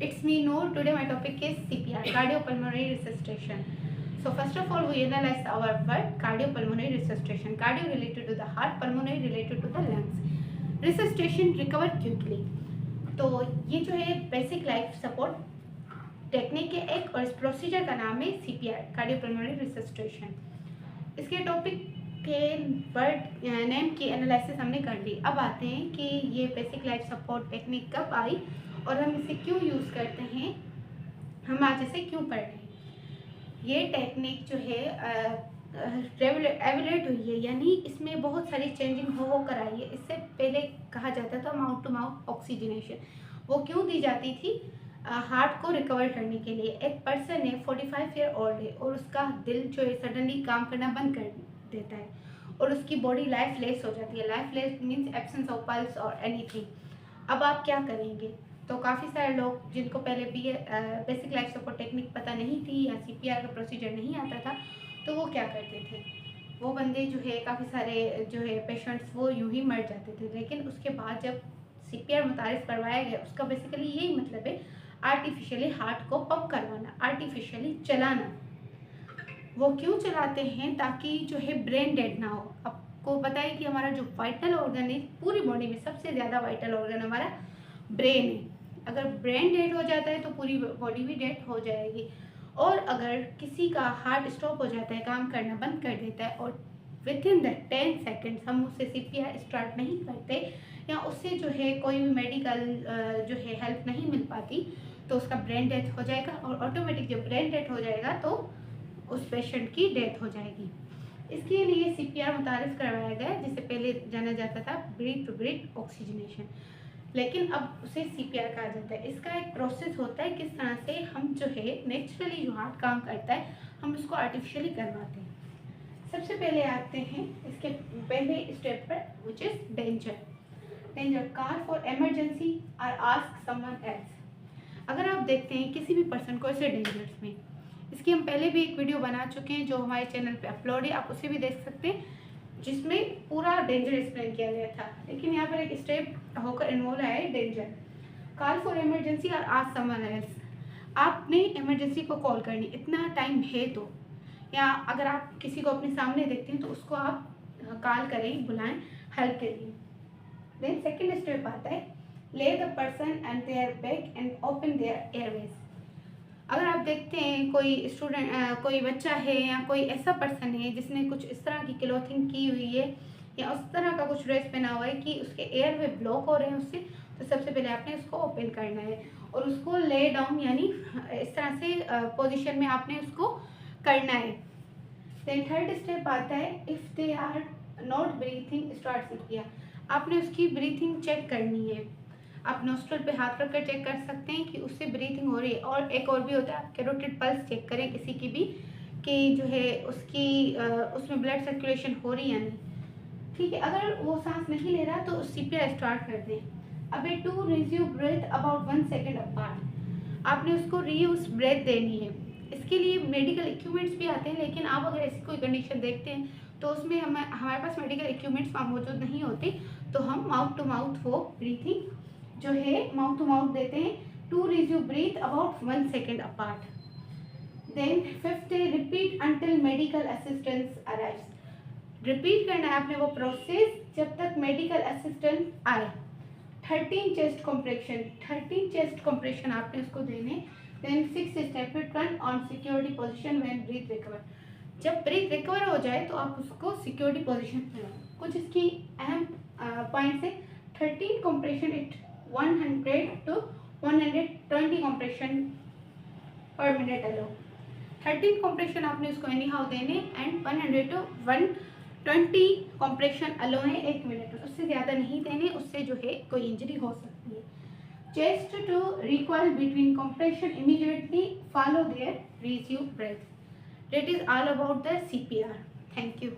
It's me Noor. Today my topic is CPR, cardiopulmonary resuscitation. So first of all we analyze our word cardiopulmonary resuscitation. Cardio related to the heart, pulmonary related to the lungs. Resuscitation recover quickly. तो ये जो है basic life support technique है एक, और इस procedure का नाम है CPR, कार्डियोपल्मोनरी रिसस्टेशन। इसके टॉपिक के वर्ड नेम की एनालिसिस हमने कर ली। अब आते हैं कि ये बेसिक लाइफ सपोर्ट टेक्निक कब आई और हम इसे क्यों यूज़ करते हैं, हम आज इसे क्यों पढ़ रहे हैं। ये टेक्निक जो है एवोल्यूट हुई है, यानी इसमें बहुत सारी चेंजिंग हो कर आई है। इससे पहले कहा जाता था माउथ टू माउथ ऑक्सीजनेशन, वो क्यों दी जाती थी, हार्ट को रिकवर करने के लिए। एक पर्सन है 45 ईयर ओल्ड है और उसका दिल जो है सडनली काम करना बंद कर देता है और उसकी बॉडी लाइफ लेस हो जाती है। Life less means absence of pulse और एनीथिंग। अब आप क्या करेंगे? तो काफ़ी सारे लोग जिनको पहले भी बेसिक लाइफ सपोर्ट टेक्निक पता नहीं थी या CPR का प्रोसीजर नहीं आता था, तो वो क्या करते थे, वो बंदे जो है काफ़ी सारे जो है पेशेंट्स वो यूं ही मर जाते थे। लेकिन उसके बाद जब CPR मुतारिफ करवाया गया, उसका बेसिकली यही मतलब है आर्टिफिशियली हार्ट को पंप करवाना, आर्टिफिशियली चलाना। वो क्यों चलाते हैं? ताकि जो है ब्रेन डेड ना हो। आपको पता है कि हमारा जो वाइटल ऑर्गन है पूरी बॉडी में, सबसे ज़्यादा वाइटल ऑर्गन हमारा ब्रेन है। अगर ब्रेन डेड हो जाता है तो पूरी बॉडी भी डेड हो जाएगी। और अगर किसी का हार्ट स्टॉप हो जाता है, काम करना बंद कर देता है और विद इन द 10 सेकेंड्स हम उससे CPR स्टार्ट नहीं करते या उससे जो है कोई भी मेडिकल जो है हेल्प नहीं मिल पाती, तो उसका ब्रेन डेथ हो जाएगा। और ऑटोमेटिक जब ब्रेन डेथ हो जाएगा तो उस पेशेंट की डेथ हो जाएगी। इसके लिए CPR मुतारिफ करवाया गया, जिसे पहले जाना जाता था ब्रीथ टू ब्रीथ ऑक्सीजनेशन, लेकिन अब उसे CPR कहा जाता है। इसका एक प्रोसेस होता है किस तरह से हम जो है नेचुरली जो हार्ट काम करता है हम उसको आर्टिफिशियली करवाते हैं। सबसे पहले आते हैं इसके पहले स्टेप पर, which is danger. Danger, call for emergency और आस्क समवन एल्स। अगर आप देखते हैं किसी भी पर्सन को ऐसे डेंजर्स में, इसकी हम पहले भी एक वीडियो बना चुके हैं जो हमारे चैनल पे अपलोड है, आप उसे भी देख सकते हैं, जिसमें पूरा डेंजर एक्सप्लेन किया गया था। लेकिन यहाँ पर एक स्टेप होकर इन्वॉल्व है डेंजर। कॉल फॉर इमरजेंसी और आस्क समवन एल्स। आपने इमरजेंसी को कॉल करनी, इतना टाइम है तो, या अगर आप किसी को अपने सामने देखते हैं तो उसको आप कॉल करें, बुलाएं हेल्प के लिए। देन सेकेंड स्टेप आता है lay the person and their back and open their airways. अगर आप देखते हैं कोई स्टूडेंट, कोई बच्चा है या कोई ऐसा पर्सन है जिसने कुछ इस तरह की क्लोथिंग की हुई है या उस तरह का कुछ ड्रेस पहना हुआ है कि उसके एयर वे ब्लॉक हो रहे हैं उससे, तो सबसे पहले आपने उसको ओपन करना है और उसको ले डाउन, यानी इस तरह से पोजीशन में आपने उसको करना है। देन थर्ड स्टेप आता है if they are not breathing start CPR। आपने उसकी ब्रीथिंग चेक करनी है। आप नोस्ट्रल पे हाथ रखकर चेक कर सकते हैं कि उससे ब्रीथिंग हो रही है। और एक और भी होता है, आप कैरोटिड पल्स चेक करें किसी की भी कि जो है उसकी उसमें ब्लड सर्कुलेशन हो रही है या नहीं। ठीक है, अगर वो सांस नहीं ले रहा तो CPR स्टार्ट कर दें। अबे two rescue breath about 1 second apart. आपने उसको रीयूज ब्रेथ देनी है। इसके लिए मेडिकल इक्विपमेंट्स भी आते हैं, लेकिन आप अगर ऐसी कोई कंडीशन देखते हैं तो उसमें हमारे पास मेडिकल इक्विपमेंट्स मौजूद नहीं होते, तो हम माउथ टू माउथ वो ब्रीथिंग जो है माउथ टू माउथ देते हैं। Two rescue breath about 1 second apart. Then fifth day repeat until medical assistance arrives. Repeat करना है आपने वो प्रोसेस जब तक मेडिकल असिस्टेंस आए। 13 चेस्ट कॉम्प्रेशन, 13 चेस्ट कॉम्प्रेशन आपने उसको देने। Then 6 step turn on security position when breath recover. जब ब्रीथ रिकवर हो जाए तो आप उसको सिक्योरिटी पोजीशन पे लाओ। कुछ इसकी अहम पॉइंट्स है। 13 compression it 100 to 120 compression per minute allow. 13 compression आपने उसको एनी हाउ देने एंड 100 to 120 compression अलो है 1 मिनट में, उससे ज़्यादा नहीं देने, उससे जो है कोई इंजरी हो सकती है। Chest to recoil between compression immediately follow their resume breath. That is all about the CPR. Thank you.